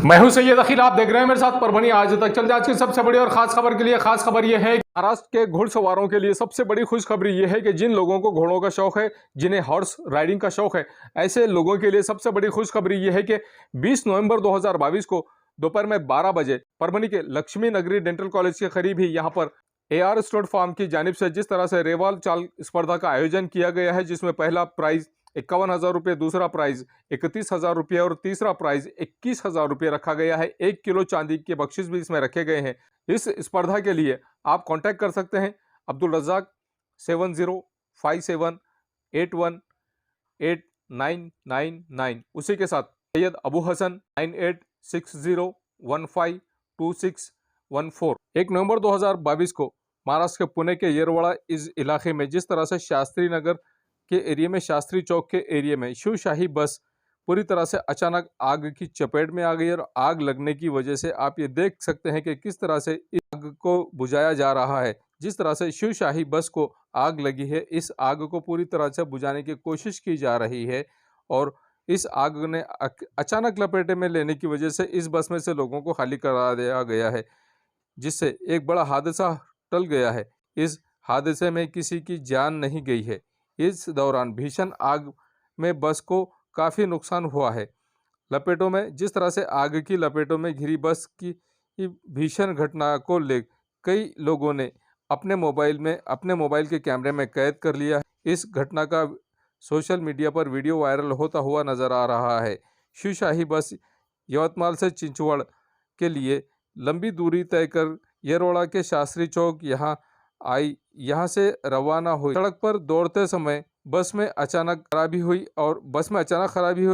मैं हूं सैयद अखिल, आप देख रहे हैं मेरे साथ परभनी आज तक। चलते आज की सबसे बड़ी और खास खबर के लिए। खास खबर यह है कि महाराष्ट्र के घुड़सवारों के लिए सबसे बड़ी खुशखबरी यह है कि जिन लोगों को घोड़ों का शौक है, जिन्हें हॉर्स राइडिंग का शौक है, ऐसे लोगों के लिए सबसे बड़ी खुशखबरी यह है कि 20 नवंबर 2022 को दोपहर में 12 बजे परभनी के लक्ष्मी नगरी डेंटल कॉलेज के करीब ही यहाँ पर AR स्टोर फार्म की जानिब से जिस तरह से रेवाल चाल स्पर्धा का आयोजन किया गया है, जिसमें पहला प्राइज 51,000 रुपये, दूसरा प्राइज 31,000 रुपये और तीसरा प्राइज 21,000 रुपये रखा गया है। 1 किलो चांदी के बख्शिश भी इसमें रखे गए हैं। इस स्पर्धा के लिए आप कांटेक्ट कर सकते हैं अब्दुल रज़ाक 7057818999। उसी के साथ सैयद अबू हसन 9860152614। 1 नवंबर 2022 को महाराष्ट्र के पुणे के येरवड़ा इस इलाके में जिस तरह से शास्त्री नगर के एरिया में, शास्त्री चौक के एरिया में शिवशाही बस पूरी तरह से अचानक आग की चपेट में आ गई और आग लगने की वजह से आप ये देख सकते हैं कि किस तरह से इस आग को बुझाया जा रहा है। जिस तरह से शिवशाही बस को आग लगी है, इस आग को पूरी तरह से बुझाने की कोशिश की जा रही है और इस आग ने अचानक लपेटे में लेने की वजह से इस बस में से लोगों को खाली करा दिया गया है, जिससे एक बड़ा हादसा टल गया है। इस हादसे में किसी की जान नहीं गई है। इस दौरान भीषण आग में बस को काफ़ी नुकसान हुआ है। लपेटों में जिस तरह से आग की लपेटों में घिरी बस की भीषण घटना को ले कई लोगों ने अपने मोबाइल के कैमरे में कैद कर लिया है। इस घटना का सोशल मीडिया पर वीडियो वायरल होता हुआ नजर आ रहा है। शिवशाही बस यवतमाल से चिंचवड़ के लिए लंबी दूरी तय कर येरवड़ा के शास्त्री चौक यहाँ से रवाना हुई। सड़क पर दौड़ते समय बस में अचानक खराबी हुई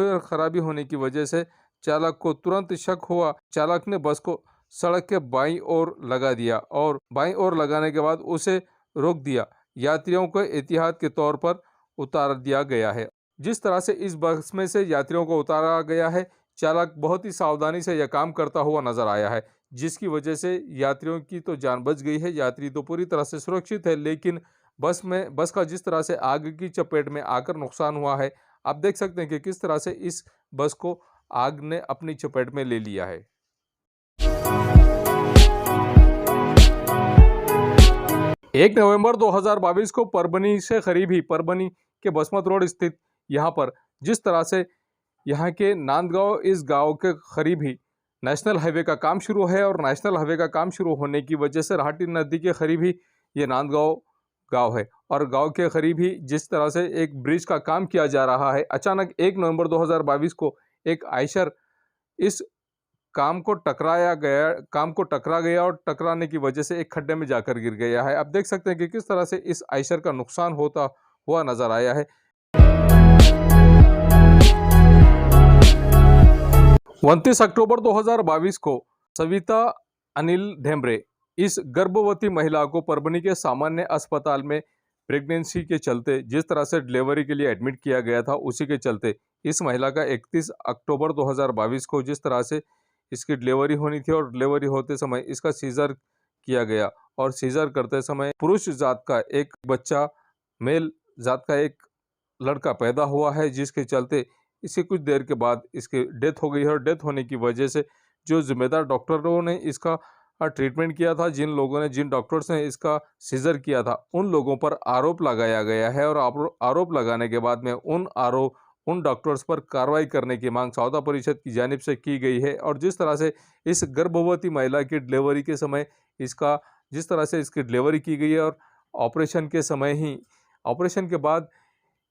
और खराबी होने की वजह से चालक को तुरंत शक हुआ। चालक ने बस को सड़क के बाईं ओर लगा दिया और बाईं ओर लगाने के बाद उसे रोक दिया। यात्रियों को एहतियात के तौर पर उतार दिया गया है। जिस तरह से इस बस में से यात्रियों को उतारा गया है, चालक बहुत ही सावधानी से यह काम करता हुआ नजर आया है, जिसकी वजह से यात्रियों की तो जान बच गई है। यात्री तो पूरी तरह से सुरक्षित है, लेकिन बस का जिस तरह से आग की चपेट में आकर नुकसान हुआ है, आप देख सकते हैं कि किस तरह से इस बस को आग ने अपनी चपेट में ले लिया है। 1 नवंबर 2022 को परभनी से करीब ही परभनी के बसमत रोड स्थित यहाँ पर जिस तरह से यहाँ के नांदगांव इस गांव के करीब ही नेशनल हाईवे का काम शुरू है और नेशनल हाईवे का काम शुरू होने की वजह से राहटी नदी के करीब ही ये नांदगांव गांव है और गांव के करीब ही जिस तरह से एक ब्रिज का काम किया जा रहा है, अचानक 1 नवंबर 2022 को एक आयशर इस काम को टकरा गया और टकराने की वजह से एक खड्डे में जाकर गिर गया है। आप देख सकते हैं कि किस तरह से इस आयशर का नुकसान होता हुआ नजर आया है। 29 अक्टूबर 2022 को सविता अनिल ढेमरे इस गर्भवती महिला को परभनी के सामान्य अस्पताल में प्रेगनेंसी के चलते जिस तरह से डिलीवरी के लिए एडमिट किया गया था, उसी के चलते इस महिला का 31 अक्टूबर 2022 को जिस तरह से इसकी डिलीवरी होनी थी और डिलीवरी होते समय इसका सीजर किया गया और सीजर करते समय पुरुष जात का एक बच्चा, मेल जात का एक लड़का पैदा हुआ है, जिसके चलते इसके कुछ देर के बाद इसकी डेथ हो गई है और डेथ होने की वजह से जो जिम्मेदार डॉक्टरों ने इसका ट्रीटमेंट किया था, जिन डॉक्टर्स ने इसका सीजर किया था, उन लोगों पर आरोप लगाया गया है और आरोप लगाने के बाद में उन डॉक्टर्स पर कार्रवाई करने की मांग सौदा परिषद की जानिब से की गई है। और जिस तरह से इस गर्भवती महिला की डिलीवरी के समय जिस तरह से इसकी डिलीवरी की गई है और ऑपरेशन के बाद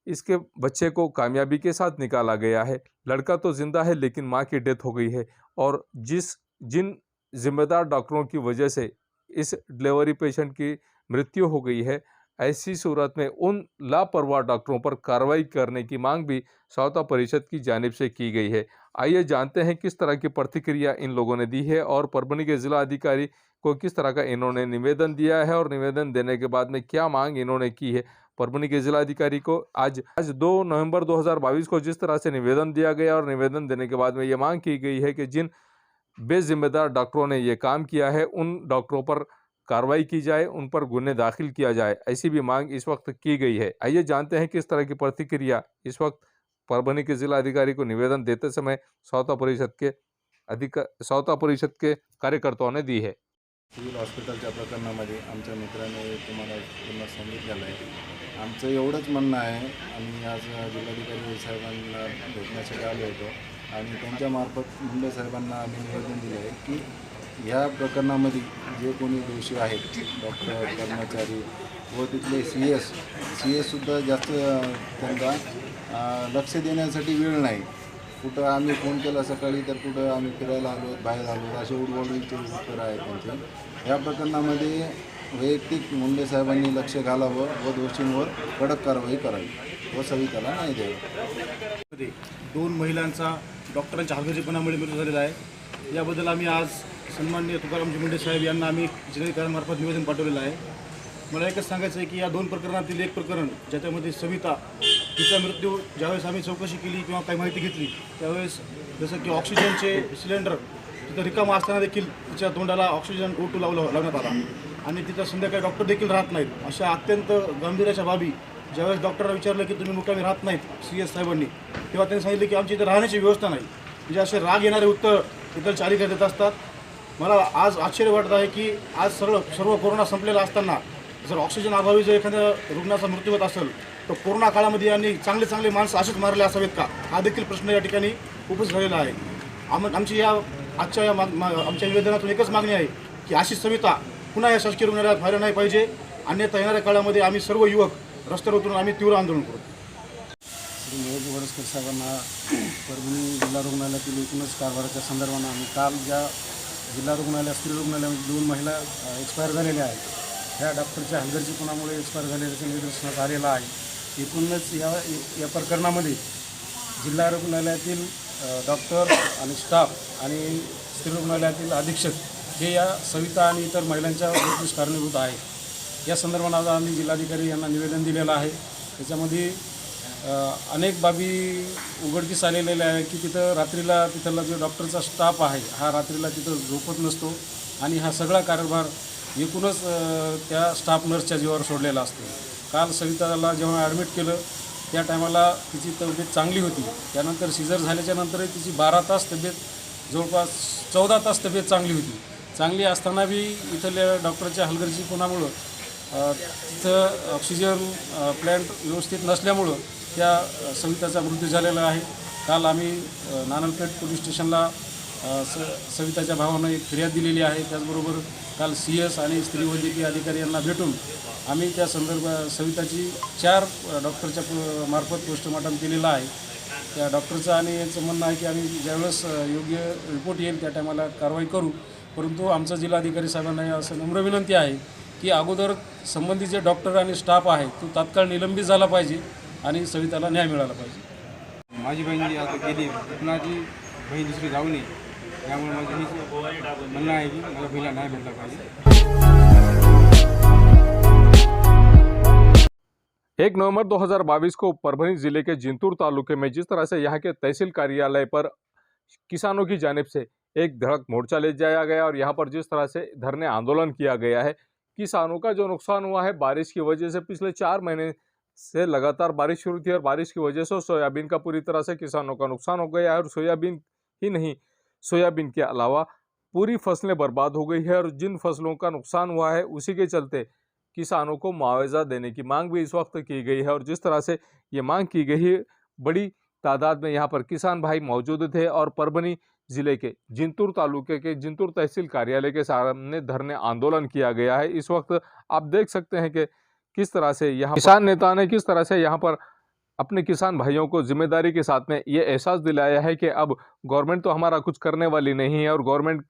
इसके बच्चे को कामयाबी के साथ निकाला गया है। लड़का तो जिंदा है लेकिन माँ की डेथ हो गई है और जिन जिम्मेदार डॉक्टरों की वजह से इस डिलीवरी पेशेंट की मृत्यु हो गई है, ऐसी सूरत में उन लापरवाह डॉक्टरों पर कार्रवाई करने की मांग भी सौदा परिषद की जानिब से की गई है। आइए जानते हैं किस तरह की प्रतिक्रिया इन लोगों ने दी है और परभनी के जिला अधिकारी को किस तरह का इन्होंने निवेदन दिया है और निवेदन देने के बाद में क्या मांग इन्होंने की है। परभनी के जिलाधिकारी को आज 2 नवंबर 2022 को जिस तरह से निवेदन दिया गया और निवेदन देने के बाद में ये मांग की गई है कि जिन बेजिम्मेदार डॉक्टरों ने ये काम किया है, उन डॉक्टरों पर कार्रवाई की जाए, उन पर गुन्हे दाखिल किया जाए, ऐसी भी मांग इस वक्त की गई है। आइए जानते हैं किस तरह की प्रतिक्रिया इस वक्त परभनी के जिला अधिकारी को निवेदन देते समय सौदा परिषद के स्वतः परिषद के कार्यकर्ताओं ने दी है। सिव्हिल हॉस्पिटलच्या प्रकरणामध्ये आमच्या मित्राने तुम्हाला पूर्ण सांगितलेलं आहे। आमचं एवढंच म्हणणं आहे, आम्ही आज जिल्हाधिकारी साहेबांना भेटण्यासाठी आलो होतो आणि त्यांच्यामार्फत मुंडे साहेबांना आम्ही निवेदन दिलं आहे की ह्या प्रकरणामध्ये जे कोणी दोषी आहेत, डॉक्टर, कर्मचारी व तिथले सी एससुद्धा जास्त त्यांना लक्ष देण्यासाठी वेळ नाही। कुठं आम्ही फोन केला सकाळी तर कुठं आम्ही फिरायला आलो, बाहेर आलो, असे उडवडीचे उत्तर आहेत त्यांचे। या प्रकरणामध्ये वैयक्तिक मुंडे साहेबांनी लक्ष घालावं व दोषींवर कडक कारवाई करावी व सविताला न्याय द्यावा। 2 महिलांचा डॉक्टरांच्या हलगर्जीपणामुळे मृत्यू झालेला आहे। याबद्दल आम्ही आज सन्माननीय तुकारामजी मुंडे साहेब यांना आम्ही जिल्हाधिकाऱ्यांमार्फत निवेदन पाठवलेलं आहे। मला एकच सांगायचं आहे की या 2 प्रकरणातील एक प्रकरण ज्याच्यामध्ये सविता तिचा मृत्यू ज्यावेळेस आम्ही चौकशी केली किंवा काही माहिती घेतली त्यावेळेस जसं की ऑक्सिजनचे सिलेंडर तिथं रिकामा असताना देखील तिच्या तोंडाला ऑक्सिजन O2 लावण्यात आला आणि तिथं संध्याकाळी डॉक्टर देखील राहत नाहीत। अशा अत्यंत गंभीर बाबी ज्यावेळेस डॉक्टरला विचारलं की तुम्ही मुक्कामी राहत नाहीत CS साहेबांनी, तेव्हा त्यांनी सांगितलं की आमची इथं राहण्याची व्यवस्था नाही। म्हणजे असे राग येणारे उत्तर तिथलचे अधिकारी देत असतात। मला आज आश्चर्य वाटत आहे की आज सर्व कोरोना संपलेला असताना जर ऑक्सिजन अभावी जर एखाद्या रुग्णाचा मृत्यू होत असेल तर कोरोना काळामध्ये यांनी चांगले माणसं असेच मारले असावेत का, हा देखील प्रश्न या ठिकाणी उपस्थित झालेला आहे। आमची आजच्या आमच्या निवेदनातून एकच मागणी आहे की अशी सविता पुन्हा या शासकीय रुग्णालयात व्हायला नाही पाहिजे, अन्यथा येणाऱ्या काळामध्ये आम्ही सर्व युवक रस्त्यावर उतरून आम्ही तीव्र आंदोलन करू। श्री महेश वडसकर साहेबांना परभणी जिल्हा रुग्णालयातील एकूणच कारभाराच्या संदर्भानं आम्ही काल ज्या जिल्हा रुग्णालय स्त्री रुग्णालयामध्ये 2 महिला एक्सपायर झालेल्या आहेत, ह्या डॉक्टरच्या हलगर्जीपणामुळे एक्सपायर झालेल्याचं निदर्शनास आलेलं आहे। एकूणच या प्रकरणामध्ये जिल्हा रुग्णालयातील डॉक्टर आणि स्टाफ आणि स्त्री रुग्णालयातील अधीक्षक हे या सविता आणि इतर महिलांच्या मृत्यूस कारणीभूत आहे। या संदर्भात आज आम्ही जिल्हाधिकारी यांना निवेदन दिलेलं आहे। त्याच्यामध्ये अनेक बाबी उघडकीस आलेल्या आहे की तिथं रात्रीला तिथला जो डॉक्टरचा स्टाफ आहे हा रात्रीला तिथं झोपत नसतो आणि हा सगळा कारभार एकूणच त्या स्टाफ नर्सच्या जीवावर सोडलेला असतो। काल सविताला जेव्हा ॲडमिट केलं त्या टायमाला तिची तब्येत चांगली होती, त्यानंतर सिझर झाल्याच्या नंतरही तिची 12 तास तब्येत जवळपास 14 तास तब्येत चांगली होती। चांगली असताना बी इथल्या डॉक्टरच्या हलगर्जीपणामुळं तिथं ऑक्सिजन प्लॅन्ट व्यवस्थित नसल्यामुळं त्या सविताचा मृत्यू झालेला आहे। काल आम्ही नानलपेठ पोलीस स्टेशनला सविताच्या भावानं एक फिर्याद दिलेली आहे। त्याचबरोबर काल CS आणि स्त्री वैद्यकीय अधिकारी यांना भेटून आम्ही त्या संदर्भात सविताची 4 डॉक्टरच्या मार्फत पोस्टमॉर्टम केलेलं आहे। त्या डॉक्टरचं आणि याचं म्हणणं आहे की आम्ही ज्यावेळेस योग्य रिपोर्ट येईल त्या टायमाला कारवाई करू, परंतु आमचं जिल्हाधिकारी साहेबांना असं नम्र विनंती आहे की अगोदर संबंधित जे डॉक्टर आणि स्टाफ आहे तो तात्काळ निलंबित झाला पाहिजे आणि सविताला न्याय मिळाला पाहिजे। माझी बहीण जी आता गेली, कुणाची बहीण दुसरी जाऊ नये, त्यामुळे माझं हेच म्हणणं आहे की माझ्या बहिणीला न्याय भेटला पाहिजे। 1 नवंबर 2022 को परभनी जिले के जिंतूर तालुके में जिस तरह से यहाँ के तहसील कार्यालय पर किसानों की जानिब से एक धड़क मोर्चा ले जाया गया और यहाँ पर जिस तरह से धरने आंदोलन किया गया है, किसानों का जो नुकसान हुआ है बारिश की वजह से, पिछले 4 महीने से लगातार बारिश शुरू थी और बारिश की वजह से सोयाबीन का पूरी तरह से किसानों का नुकसान हो गया है। और सोयाबीन ही नहीं, सोयाबीन के अलावा पूरी फसलें बर्बाद हो गई है और जिन फसलों का नुकसान हुआ है उसी के चलते किसानों को मुआवजा देने की मांग भी इस वक्त की गई है। और जिस तरह से ये मांग की गई है, बड़ी तादाद में यहाँ पर किसान भाई मौजूद थे और परभनी जिले के जिंतूर तालुके के जिंतूर तहसील कार्यालय के सामने धरने आंदोलन किया गया है। इस वक्त आप देख सकते हैं कि किस तरह से यहाँ किसान नेता ने किस तरह से यहाँ पर अपने किसान भाइयों को जिम्मेदारी के साथ में ये एहसास दिलाया है कि अब गवर्नमेंट तो हमारा कुछ करने वाली नहीं है और गवर्नमेंट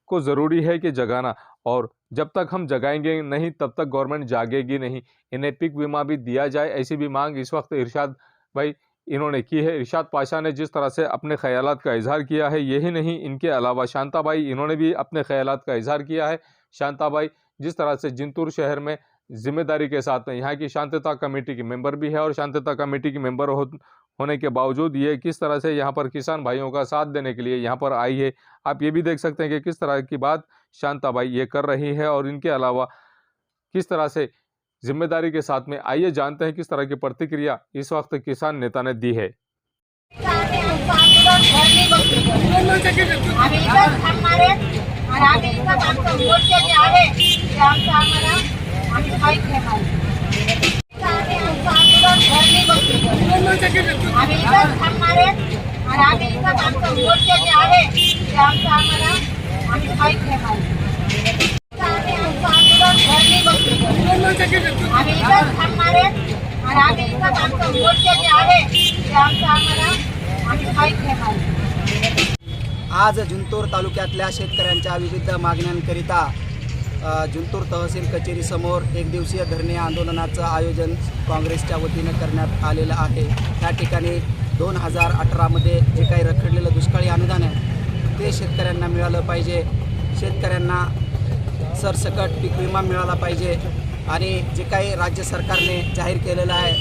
को ज़रूरी है कि जगाना, और जब तक हम जगाएंगे नहीं तब तक गवर्नमेंट जागेगी नहीं। इन्हें पिक बीमा भी दिया जाए, ऐसी भी मांग इस वक्त इरशाद भाई इन्होंने की है। इरशाद पाशा ने जिस तरह से अपने ख्यालात का इजहार किया है, यही नहीं इनके अलावा शांताबाई इन्होंने भी अपने ख्यालात का इजहार किया है। शांताबाई जिस तरह से जिंतूर शहर में जिम्मेदारी के साथ में यहाँ की शांतता कमेटी की मेंबर भी है और शांतता कमेटी की मेंबर होने के बावजूद ये किस तरह से यहाँ पर किसान भाइयों का साथ देने के लिए यहाँ पर आई है। आप ये भी देख सकते हैं कि किस तरह की बात शांताबाई ये कर रही है और इनके अलावा किस तरह से जिम्मेदारी के साथ में। आइए जानते हैं किस तरह की प्रतिक्रिया इस वक्त किसान नेता ने दी है। आमचं आंदोलन घर नाही बसू. आम्ही इथंच थांबणार आहे आणि आम्ही इथंच आमचं मोर्चा जे आहे ते आमचं आम्ही माहीत घेणार. आम्ही आमचं आंदोलन घर नाही बसू. आम्ही इथंच थांबणार आहे आणि आम्ही इथंच आमचं मोर्चा जे आहे ते आमचं आम्ही माहीत घेणार. आम्ही आमचं आंदोलन घर नाही बसू. आम्ही इथंच थांबणार आहे आणि आम्ही इथंच आमचं मोर्चा जे आहे ते आमचं आम्ही माहीत घेणार. आज जिंतूर तालुक्यातल्या शेतकऱ्यांच्या विविध मागण्यांकरिता जिंतूर तहसील कचेरीसमोर एक दिवसीय धरणे आंदोलनाचं आयोजन काँग्रेसच्या वतीनं करण्यात आलेलं आहे. त्या ठिकाणी 2018मध्ये जे काही रखडलेलं दुष्काळी अनुदान आहे ते शेतकऱ्यांना मिळालं पाहिजे. शेतकऱ्यांना सरसकट पीक विमा मिळाला पाहिजे आणि जे काही राज्य सरकारने जाहीर केलेलं आहे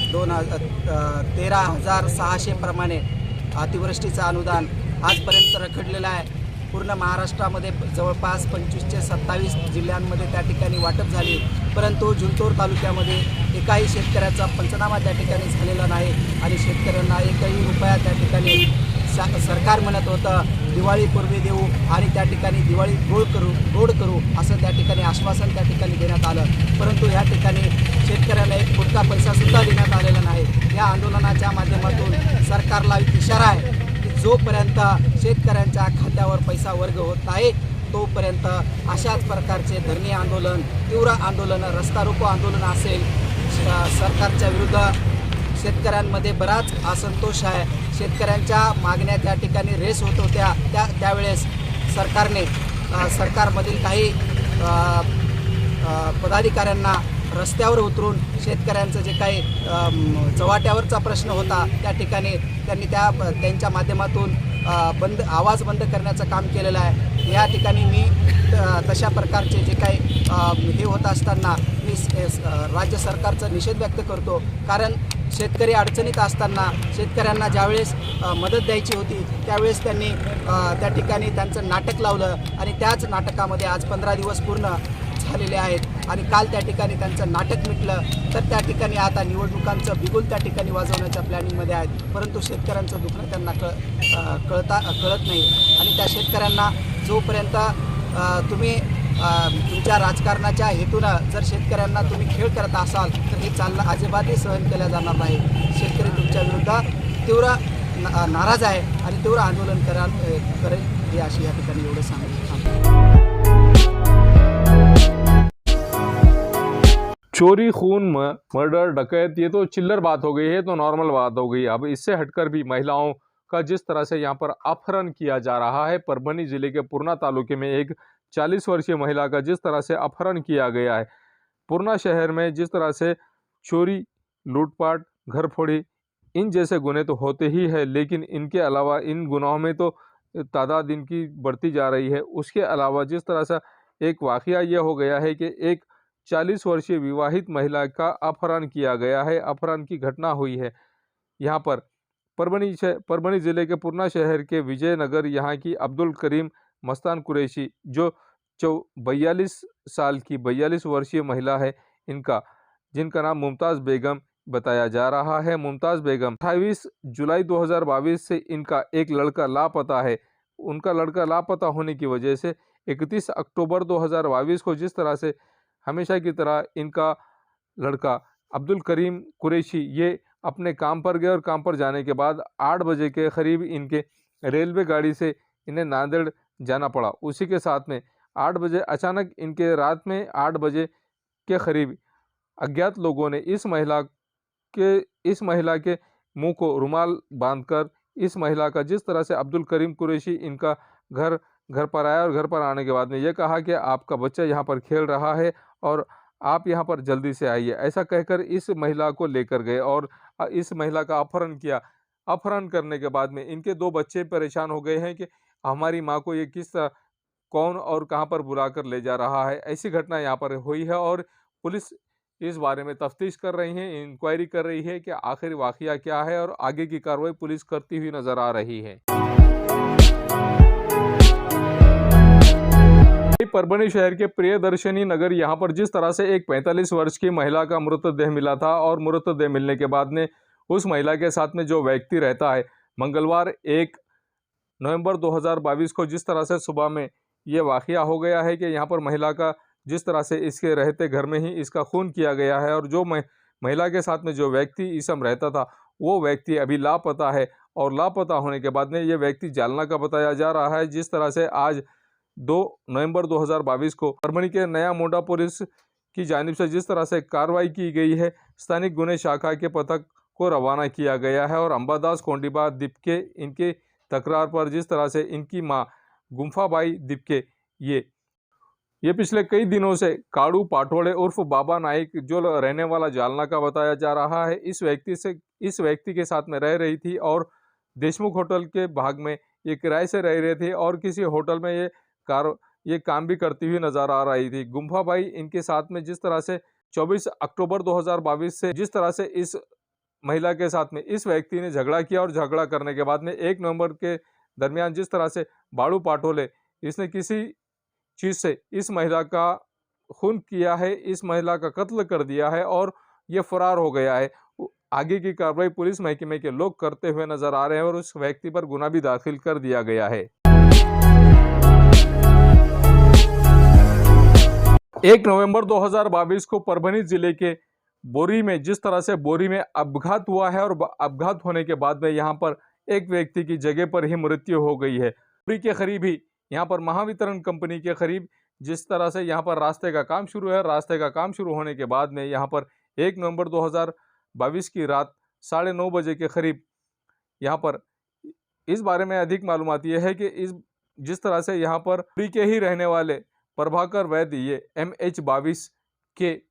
13,600 प्रमाणे अतिवृष्टीचं अनुदान आजपर्यंत रखडलेलं आहे. पूर्ण महाराष्ट्रामध्ये जवळपास 25 ते 27 जिल्ह्यांमध्ये त्या ठिकाणी वाटप झाली, परंतु जिंतूर तालुक्यामध्ये एकाही शेतकऱ्याचा पंचनामा त्या ठिकाणी झालेला नाही आणि शेतकऱ्यांना एकही रुपया त्या ठिकाणी सरकार म्हणत होतं दिवाळीपूर्वी देऊ आणि त्या ठिकाणी दिवाळी गोड करू असं त्या ठिकाणी आश्वासन त्या ठिकाणी देण्यात आलं, परंतु या ठिकाणी शेतकऱ्याला एक फुटका पैसासुद्धा देण्यात आलेला नाही. या आंदोलनाच्या माध्यमातून सरकारला एक इशारा आहे की जोपर्यंत शेतकऱ्यांच्या खात्यावर पैसा वर्ग होत नाही तोपर्यंत अशाच प्रकारचे धरणे आंदोलन, तीव्र आंदोलनं, रस्ता रोको आंदोलन असेल. सरकारच्या विरुद्ध शेतकऱ्यांमध्ये बराच असंतोष आहे. शेतकऱ्यांच्या मागण्या त्या ठिकाणी रेस होत होत्या त्यावेळेस सरकारमधील काही पदाधिकाऱ्यांना रस्त्यावर उतरून शेतकऱ्यांचं जे काही चव्हाट्यावरचा प्रश्न होता त्या ठिकाणी त्यांनी त्यांच्या माध्यमातून आवाज बंद करण्याचं काम केलेलं आहे. या ठिकाणी मी तशा प्रकारचे जे काही हे होत असताना मी राज्य सरकारचा निषेध व्यक्त करतो, कारण शेतकरी अडचणीत असताना शेतकऱ्यांना ज्यावेळेस मदत द्यायची होती त्यावेळेस त्यांनी त्या ठिकाणी त्यांचं नाटक लावलं आणि त्याच नाटकामध्ये आज 15 दिवस पूर्ण झालेले आहेत आणि काल त्या ठिकाणी त्यांचं नाटक मिटलं. तर त्या ठिकाणी आता निवडणुकांचं बिगुल त्या ठिकाणी वाजवण्याच्या प्लॅनिंगमध्ये आहेत, परंतु शेतकऱ्यांचं दुखणं त्यांना कळत नाही आणि त्या शेतकऱ्यांना जोपर्यंत तुम्ही तुमच्या राजकारणाच्या हेतूनं जर शेतकऱ्यांना तुम्ही खेळ करत असाल तर हे चालणं अजिबातही सहन केलं जाणार नाही. शेतकरी तुमच्या विरुद्ध तीव्र नाराज आहे आणि तीव्र आंदोलन करेल हे अशी या ठिकाणी एवढं सांगतो. चोरी, खून, मर्डर, डकैत, ये तो चिल्लर बात हो गई है, तो नॉर्मल बात हो गई. अब इससे हटकर भी महिलाओं का जिस तरह से यहाँ पर अपहरण किया जा रहा है, परभनी जिले के पूर्णा तालुके में एक 40 वर्षीय महिला का जिस तरह से अपहरण किया गया है. पूर्णा शहर में जिस तरह से चोरी, लूटपाट, घरफोड़ी इन जैसे गुने तो होते ही है, लेकिन इनके अलावा इन गुनाहों में तो तादाद इनकी बढ़ती जा रही है. उसके अलावा जिस तरह से एक वाक़या ये हो गया है कि एक 40 वर्षीय विवाहित महिला का अपहरण किया गया है. अपहरण की घटना हुई है यहाँ पर परभनी ज़िले के पूर्णा शहर के विजयनगर यहाँ की अब्दुल करीम मस्तान कुरैशी जो 42 साल की 42 वर्षीय महिला है जिनका नाम मुमताज़ बेगम बताया जा रहा है. मुमताज़ बेगम 28 जुलाई 2022 से इनका एक लड़का लापता है. उनका लड़का लापता होने की वजह से 31 अक्टूबर 2022 को जिस तरह से हमेशा की तरह इनका लड़का अब्दुल करीम कुरैशी ये अपने काम पर गए और काम पर जाने के बाद 8 बजे के करीब इनके रेलवे गाड़ी से इन्हें नांदेड़ जाना पड़ा. उसी के साथ में 8 बजे अचानक इनके रात में 8 बजे के करीब अज्ञात लोगों ने इस महिला के मुंह को रुमाल बांधकर इस महिला का जिस तरह से अब्दुल करीम कुरैशी इनका घर पर आया और घर पर आने के बाद में ये कहा कि आपका बच्चा यहाँ पर खेल रहा है और आप यहाँ पर जल्दी से आइए, ऐसा कहकर इस महिला को लेकर गए और इस महिला का अपहरण किया. अपहरण करने के बाद में इनके 2 बच्चे परेशान हो गए हैं कि हमारी माँ को ये कौन और कहाँ पर बुलाकर ले जा रहा है. ऐसी घटना यहाँ पर हुई है और पुलिस इस बारे में तफ्तीश कर रही है, इंक्वायरी कर रही है कि आखिर वाक़या क्या है और आगे की कार्रवाई पुलिस करती हुई नज़र आ रही है. परभनी शहर के प्रियदर्शनी नगर यहाँ पर जिस तरह से एक 45 वर्ष की महिला का मृतदेह मिला था और मृतदेह मिलने के बाद में उस महिला के साथ में जो व्यक्ति रहता है मंगलवार 1 नवंबर 2022 को जिस तरह से सुबह में ये वाक़या हो गया है कि यहाँ पर महिला का जिस तरह से इसके रहते घर में ही इसका खून किया गया है और जो महिला के साथ में जो व्यक्ति इस समय रहता था वो व्यक्ति अभी लापता है और लापता होने के बाद में ये व्यक्ति जालना का बताया जा रहा है। जिस तरह से आज 2 नवंबर 2022 को परभणी के नया मोंडा पुलिस की जानिब से जिस तरह से कार्रवाई की गई है, स्थानिक गुने शाखा के पथक को रवाना किया गया है और अंबादास कोंडिबा दिपके इनके तकरार पर जिस तरह से इनकी मां गुम्फाबाई दिपके ये पिछले कई दिनों से काड़ू पाटोड़े उर्फ बाबा नाइक जो रहने वाला जालना का बताया जा रहा है, इस व्यक्ति के साथ में रह रही थी और देशमुख होटल के भाग में ये किराए से रह रहे थे और किसी होटल में ये काम भी करती हुई नजर आ रही थी। गुम्फाबाई इनके साथ में जिस तरह से 24 अक्टूबर 2022 से जिस तरह से इस महिला के साथ में इस व्यक्ति ने झगड़ा किया और झगड़ा करने के बाद में 1 नवंबर के दरमियान जिस तरह से बाड़ू पाटोले इसने किसी चीज़ से इस महिला का खून किया है, इस महिला का कत्ल कर दिया है और ये फरार हो गया है। आगे की कार्रवाई पुलिस महकमे के लोग करते हुए नजर आ रहे हैं और उस व्यक्ति पर गुना भी दाखिल कर दिया गया है। 1 नवंबर 2022 को परभणी जिले के बोरी में जिस तरह से बोरी में अपघात हुआ है और अपघात होने के बाद में यहाँ पर एक व्यक्ति की जगह पर ही मृत्यु हो गई है। बोरी के करीब ही यहाँ पर महावितरण कंपनी के करीब जिस तरह से यहाँ पर रास्ते का काम शुरू है, रास्ते का काम शुरू होने के बाद में यहाँ पर 1 नवंबर 2022 की रात 9:30 बजे के करीब यहाँ पर इस बारे में अधिक मालूमात ये है कि जिस तरह से यहाँ पर बोरी के ही रहने वाले प्रभाकर वैद्य ये MH22 के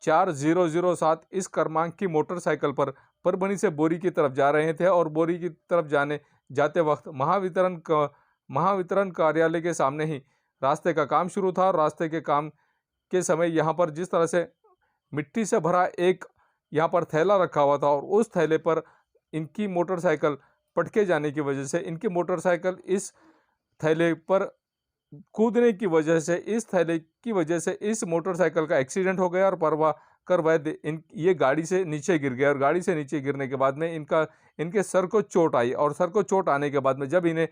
4007 इस क्रमांक की मोटरसाइकिल पर परभणी से बोरी की तरफ जा रहे थे और बोरी की तरफ जाते वक्त महावितरण कार्यालय के सामने ही रास्ते का काम शुरू था और रास्ते के काम के समय यहाँ पर जिस तरह से मिट्टी से भरा एक यहाँ पर थैला रखा हुआ था और उस थैले पर इनकी मोटरसाइकिल पटके जाने की वजह से इनकी मोटरसाइकिल इस थैले पर कूदने की वजह से इस मोटरसाइकिल का एक्सीडेंट हो गया और प्रभाकर वैद्य ये गाड़ी से नीचे गिर गया और गाड़ी से नीचे गिरने के बाद में इनके सर को चोट आई और सर को चोट आने के बाद में जब इन्हें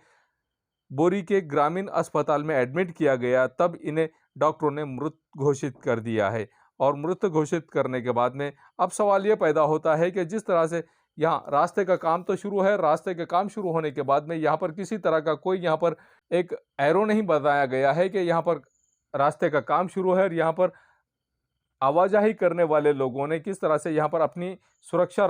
बोरी के ग्रामीण अस्पताल में एडमिट किया गया तब इन्हें डॉक्टरों ने मृत घोषित कर दिया है। और मृत घोषित करने के बाद में अब सवाल ये पैदा होता है कि जिस तरह से यहाँ रास्ते का काम तो शुरू है, रास्ते के काम शुरू होने के बाद में यहाँ पर किसी तरह का कोई यहाँ पर एक एरो नहीं बताया गया है कि यहाँ पर रास्ते का काम शुरू है और यहाँ पर आवाजाही करने वाले लोगों ने किस तरह से यहाँ पर अपनी सुरक्षा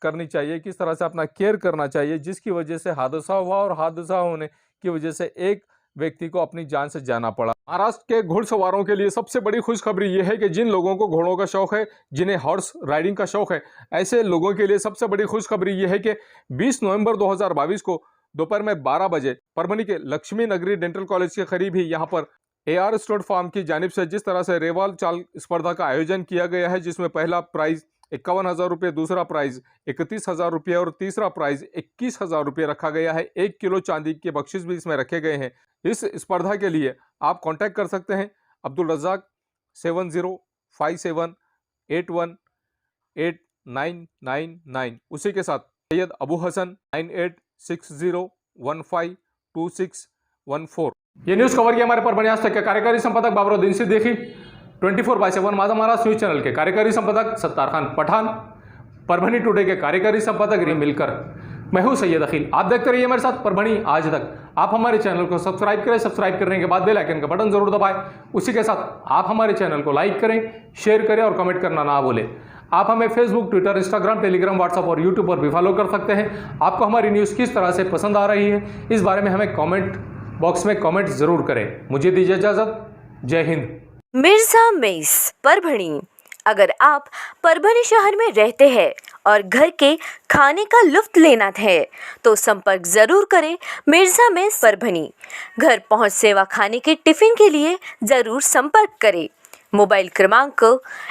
करनी चाहिए, किस तरह से अपना केयर करना चाहिए, जिसकी वजह से हादसा हुआ और हादसा होने की वजह से एक व्यक्ति को अपनी जान से जाना पड़ा। महाराष्ट्र के घुड़सवारों के लिए सबसे बड़ी खुशखबरी यह है कि जिन लोगों को घोड़ों का शौक है, जिन्हें हॉर्स राइडिंग का शौक है, ऐसे लोगों के लिए सबसे बड़ी खुशखबरी यह है कि 20 नवंबर 2022 को दोपहर में 12 बजे परभणी के लक्ष्मी नगरी डेंटल कॉलेज के करीब ही यहाँ पर AR स्टोर फार्म की जानिब से जिस तरह से रेवाल चाल स्पर्धा का आयोजन किया गया है, जिसमें पहला प्राइज 51,000 रुपये, दूसरा प्राइज 31,000 रुपये और तीसरा प्राइज 21,000 रुपये रखा गया है। 1 किलो चांदी के बख्शिश भी इसमें रखे गए हैं। इस स्पर्धा के लिए आप कांटेक्ट कर सकते हैं अब्दुल रज़ाक 7057818999, उसी के साथ सैयद अबू हसन 9860152614। ये न्यूज़ कवर किया हमारे परभणी आज तक के कार्यकारी संपादक बाबरुद्दीन सिद्दीकी, 24/7 माझा महाराष्ट्र न्यूज़ चैनल के कार्यकारी संपादक सत्तार खान पठान, परभणी टुडे के कार्यकारी संपादक री मिलकर मैं हूं सैयद अखिल। आप देखते रहिए मेरे साथ परभणी आज तक। आप हमारे चैनल को सब्सक्राइब करें, सब्सक्राइब करने के बाद बेल आइकन का बटन जरूर दबाएं। उसी के साथ आप हमारे चैनल को लाइक करें, शेयर करें और कमेंट करना ना भूलें। आप हमें Facebook, Twitter, Instagram, Telegram, WhatsApp और यूट्यूब पर भी फॉलो कर सकते हैं। आपको हमारी न्यूज़ किस तरह से पसंद आ रही है, इस बारे में हमें कॉमेंट बॉक्स में कॉमेंट जरूर करें। मुझे दीजिए इजाजत। जय हिंद। मिर्जा मेस परभणी। अगर आप परभणी शहर में रहते हैं और घर के खाने का लुत्फ लेना है तो संपर्क जरूर करें मिर्जा मेस परभणी। घर पहुंच सेवा खाने के टिफिन के लिए जरूर संपर्क करें। मोबाइल क्रमांक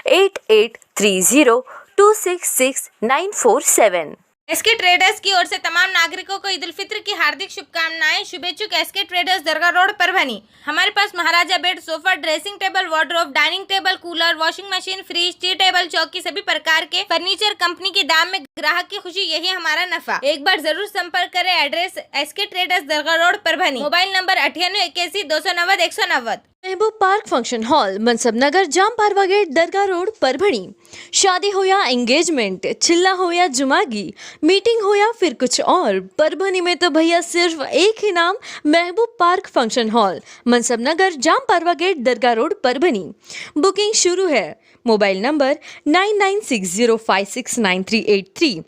8830266947। एसके ट्रेडर्स की ओर से तमाम नागरिकों को ईद उल फित्र की हार्दिक शुभकामनाएं। शुभेच्छुक एसके ट्रेडर्स दरगाह रोड परभनी। हमारे पास महाराजा bed, sofa, dressing table, wardrobe, dining table, cooler, washing machine, fridge, tea table, चौकी सभी प्रकार के फर्नीचर कंपनी के दाम में ग्राहक की खुशी, यही हमारा नफा। एक बार जरूर संपर्क करें। एड्रेस एसके ट्रेडर्स दरगाह रोड परभनी। मोबाइल नंबर 9881 महबूब पार्क फंक्शन हॉल, मनसब नगर, जाम पारवा गेट, दरगाह रोड परभणी। शादी हो या एंगेजमेंट, चिल्ला हो या जुमागी, मीटिंग हो या फिर कुछ और, परभणी में तो भैया सिर्फ एक ही नाम, महबूब पार्क फंक्शन हॉल, मनसब नगर, जाम पारवा गेट, दरगाह रोड परभणी। बुकिंग शुरू है। Mobile number 9960569383,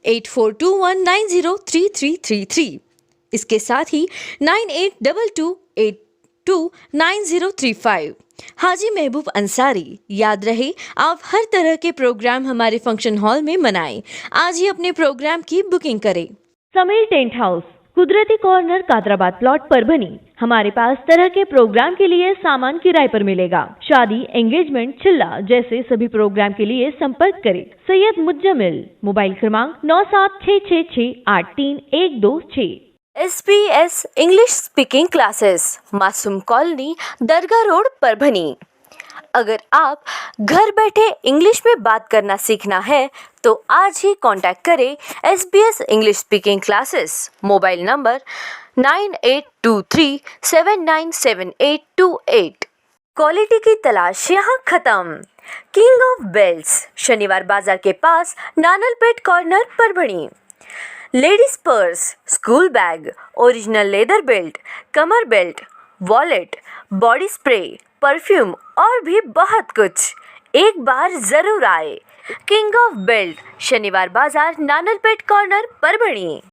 8421903333। इसके साथ ही 9822829035। हाजी महबूब अंसारी। याद रहे, आप हर तरह के प्रोग्राम हमारे फंक्शन हॉल में मनाएं। आज ही अपने प्रोग्राम की बुकिंग करें। समीर टेंट हाउस, कुदरती कॉर्नर, कादराबाद प्लॉट, परभणी। हमारे पास तरह के प्रोग्राम के लिए सामान किराए पर मिलेगा। शादी, एंगेजमेंट, चिल्ला जैसे सभी प्रोग्राम के लिए संपर्क करें। सैयद मुज्जमिल। मोबाइल क्रमांक 9766683126। SBS इंग्लिश स्पीकिंग क्लासेस, मासूम कॉलोनी, दरगाह रोड परभणी। अगर आप घर बैठे इंग्लिश में बात करना सीखना है तो आज ही कांटेक्ट करें SBS English speaking classes. Mobile number 9823797828। Quality की तलाश यहाँ खत्म। किंग ऑफ बेल्ट्स, शनिवार बाजार के पास, Nanalpeth corner, Parbhani. Ladies purse, school bag, original leather belt, कमर belt, wallet, body spray, perfume और भी बहुत कुछ। एक बार जरूर आए। किंग ऑफ बेल्ट, शनिवार बाजार, नानलपेट कॉर्नर, परभणी।